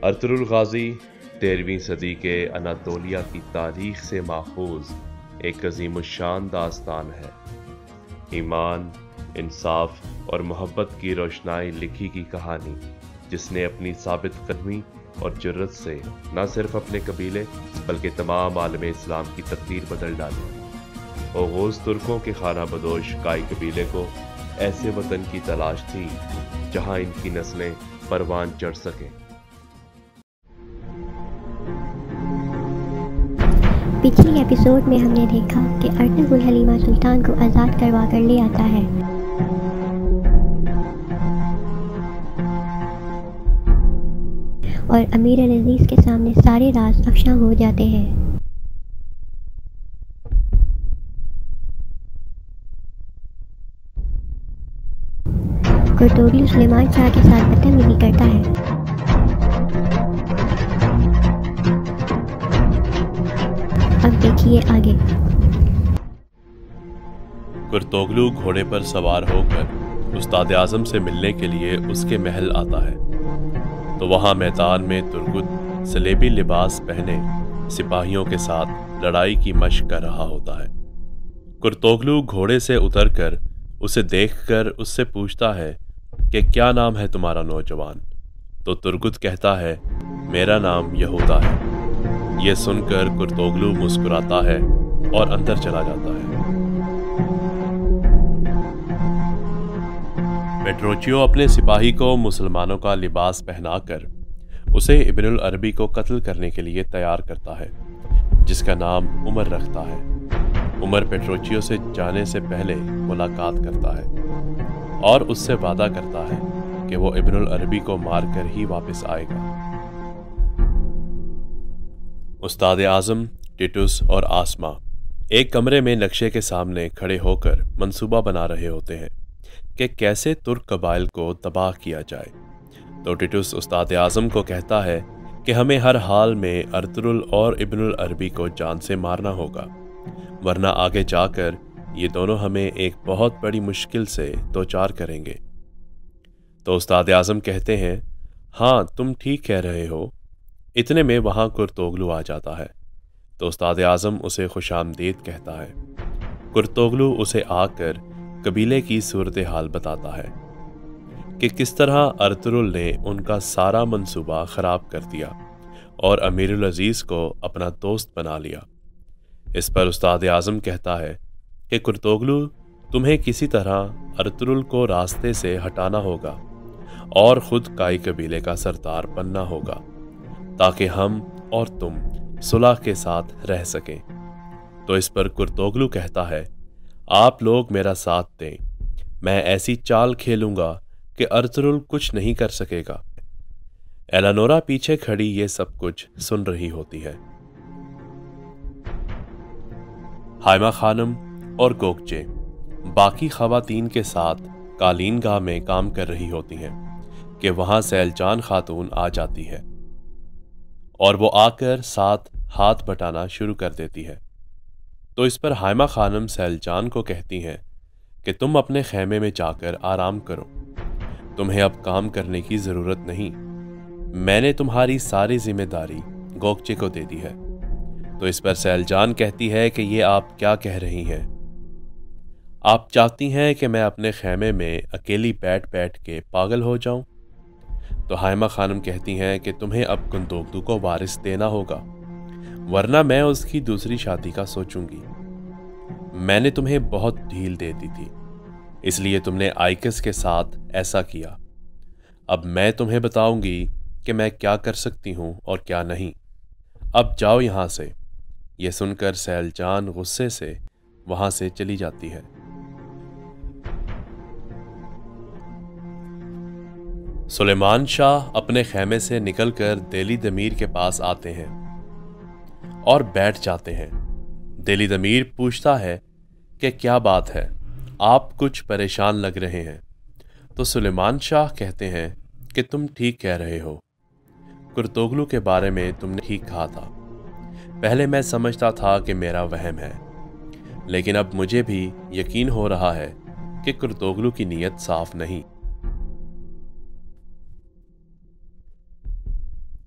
Ertugrul Ghazi 13ویں صدی کے Anatolia کی تاریخ سے ماخوذ ایک عظیم الشان داستان ہے۔ ایمان، انصاف اور محبت کی روشنائی لکھی کی کہانی جس نے اپنی ثابت قدمی اور جرت سے نہ صرف اپنے قبیلے بلکہ تمام عالم اسلام کی تقدیر بدل ڈالی۔ اوغوز ترکوں کے خانہ بدوش کائی قبیلے کو ایسے وطن کی تلاش تھی جہاں ان کی نسلیں پروان چڑھ سکیں۔ پچھلی ایپیسوڈ میں ہم نے دیکھا کہ ارطغرل حلیمہ سلطان کو آزاد کروا کر لے آتا ہے اور امیر العزیز کے سامنے سارے راز افشاں ہو جاتے ہیں۔ کرتوگلو سلیمان شاہ کے ساتھ بدتمیزی کرتا ہے۔ اب دیکھیے آگے۔ کرتوگلو گھوڑے پر سوار ہو کر استاد اعظم سے ملنے کے لیے اس کے محل آتا ہے تو وہاں میدان میں ترگت صلیبی لباس پہنے سپاہیوں کے ساتھ لڑائی کی مشق کر رہا ہوتا ہے۔ کرتوگلو گھوڑے سے اتر کر اسے دیکھ کر اس سے پوچھتا ہے کہ کیا نام ہے تمہارا نوجوان؟ تو ترگت کہتا ہے میرا نام یہودا ہے۔ یہ سن کر کرتوگلو مسکراتا ہے اور اندر چلا جاتا ہے۔ پیٹروچیو اپنے سپاہی کو مسلمانوں کا لباس پہنا کر اسے ابن العربی کو قتل کرنے کے لیے تیار کرتا ہے جس کا نام عمر رکھتا ہے۔ عمر پیٹروچیو سے جانے سے پہلے ملاقات کرتا ہے اور اس سے وعدہ کرتا ہے کہ وہ ابن العربی کو مار کر ہی واپس آئے گا۔ استاد اعظم، ٹیٹوس اور آسما ایک کمرے میں نقشے کے سامنے کھڑے ہو کر منصوبہ بنا رہے ہوتے ہیں کہ کیسے ترک قبائل کو تباہ کیا جائے۔ تو ٹیٹوس استاد اعظم کو کہتا ہے کہ ہمیں ہر حال میں ارطغرل اور ابن العربی کو جان سے مارنا ہوگا، ورنہ آگے جا کر یہ دونوں ہمیں ایک بہت بڑی مشکل سے دوچار کریں گے۔ تو استاد اعظم کہتے ہیں ہاں تم ٹھیک کہہ رہے ہو۔ اتنے میں وہاں کرتوگلو آ جاتا ہے تو استاد اعظم اسے خوش آمدید کہتا ہے۔ کرتوگلو اسے آ کر قبیلے کی صورتحال بتاتا ہے کہ کس طرح ارطغرل نے ان کا سارا منصوبہ خراب کر دیا اور امیر العزیز کو اپنا دوست بنا لیا۔ اس پر استاد اعظم کہتا ہے کہ کرتوگلو تمہیں کسی طرح ارطغرل کو راستے سے ہٹانا ہوگا اور خود کائی قبیلے کا سردار بننا ہوگا تاکہ ہم اور تم صلح کے ساتھ رہ سکیں۔ تو اس پر کرتوگلو کہتا ہے آپ لوگ میرا ساتھ دیں، میں ایسی چال کھیلوں گا کہ ارطغرل کچھ نہیں کر سکے گا۔ ایلانورا پیچھے کھڑی یہ سب کچھ سن رہی ہوتی ہے۔ ہائمہ خانم اور گوکچے باقی خواتین کے ساتھ قالین گاہ میں کام کر رہی ہوتی ہیں کہ وہاں سیلجان خاتون آ جاتی ہے اور وہ آ کر ساتھ ہاتھ بٹانا شروع کر دیتی ہے۔ تو اس پر ہائمہ خانم سیلجان کو کہتی ہیں کہ تم اپنے خیمے میں جا کر آرام کرو، تمہیں اب کام کرنے کی ضرورت نہیں، میں نے تمہاری ساری ذمہ داری گوکچے کو دے دی ہے۔ تو اس پر سیلجان کہتی ہے کہ یہ آپ کیا کہہ رہی ہیں؟ آپ چاہتی ہیں کہ میں اپنے خیمے میں اکیلی بیٹھ بیٹھ کے پاگل ہو جاؤں؟ تو ہائمہ خانم کہتی ہیں کہ تمہیں اب کنتوگلو کو وارث دینا ہوگا، ورنہ میں اس کی دوسری شادی کا سوچوں گی۔ میں نے تمہیں بہت ڈھیل دے دی تھی، اس لیے تم نے آئکس کے ساتھ ایسا کیا۔ اب میں تمہیں بتاؤں گی کہ میں کیا کر سکتی ہوں اور کیا نہیں۔ اب جاؤ یہاں سے۔ یہ سن کر سیلجان غصے سے وہاں سے چلی جاتی ہے۔ سلیمان شاہ اپنے خیمے سے نکل کر دیلی دمیر کے پاس آتے ہیں اور بیٹھ جاتے ہیں۔ دیلی دمیر پوچھتا ہے کہ کیا بات ہے، آپ کچھ پریشان لگ رہے ہیں۔ تو سلیمان شاہ کہتے ہیں کہ تم ٹھیک کہہ رہے ہو، کرتوگلو کے بارے میں تم نے ٹھیک کہا تھا۔ پہلے میں سمجھتا تھا کہ میرا وہم ہے، لیکن اب مجھے بھی یقین ہو رہا ہے کہ کرتوگلو کی نیت صاف نہیں۔